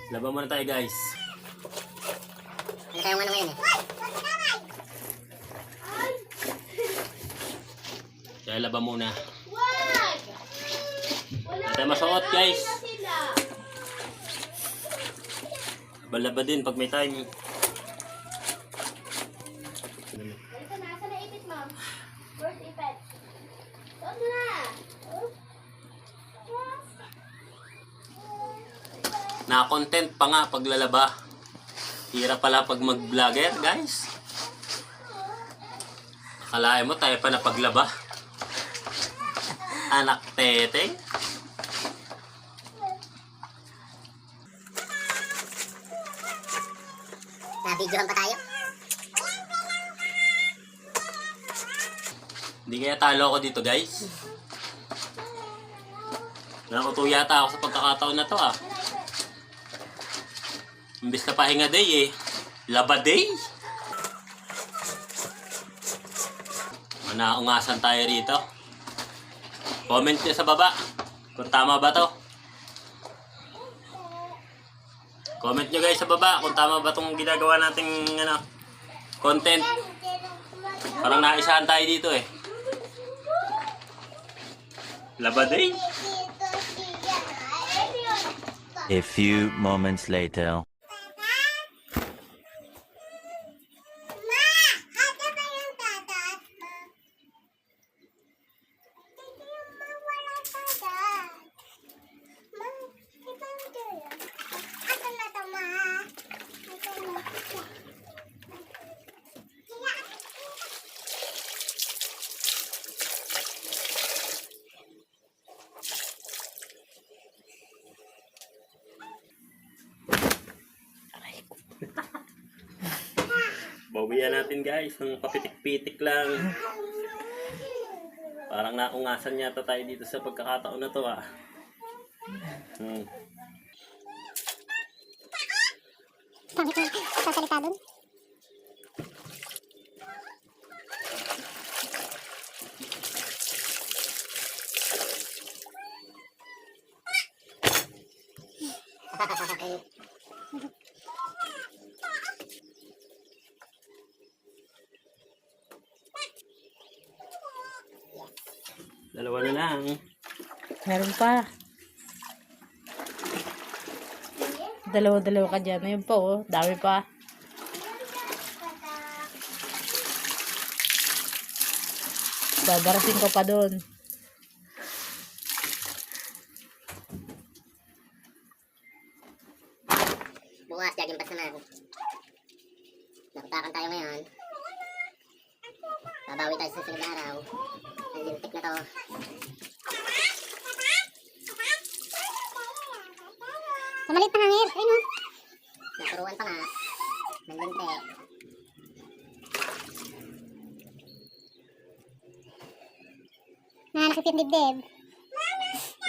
Laban muna tayo guys. Ano tayong ano ngayon eh? Kaya laban muna. Hindi tayo masuot guys. Balaba din pag may time. Dito na, saan na ipit mo? Where's ipit? Saan na? Na-content pa nga paglalaba. Hirap pala pag mag-vlogger guys. Akalain mo tayo pa na paglaba. Anak tete. Nabidyohan pa tayo. Hindi kaya talo ako dito guys. Nakuto yata ako sa pagkakataon na to ah. Imbis na pahinga day eh. Laba day. Manaungasan tayo rito. Comment nyo sa baba kung tama ba to. Comment nyo guys sa baba kung tama ba itong ginagawa nating ano, content. Parang naisahan tayo dito eh. Laba day. A few moments later. Bawian natin guys ng papitik-pitik lang. Parang naungasan yata tayo dito sa pagkakataon na to ah. Pangit na sasalita dun. Dalawa na lang. Meron pa. Dalawa-dalawa ka dyan. Ayun pa oh. Dami pa. Dadarating ko pa doon. Bukas, jogging pass naman. Nakutakan tayo ngayon. Babawi tayo sa sunod na araw. Ang lintik na to. Mamalit pa hangir. Ayun o. Naturuan pa nga. Ng lintik. Nakakip yung dibdib.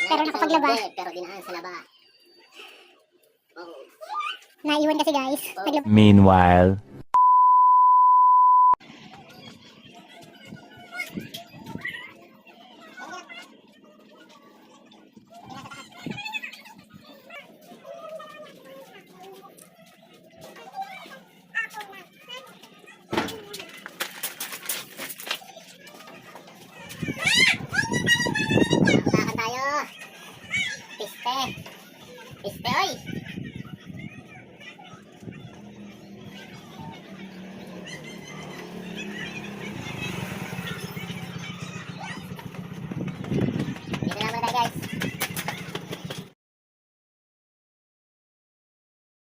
Pero nakapaglaba. Pero dinaan sa laba. Oh. Naiwan kasi guys. Meanwhile. Nakatakan tayo. Piste. Piste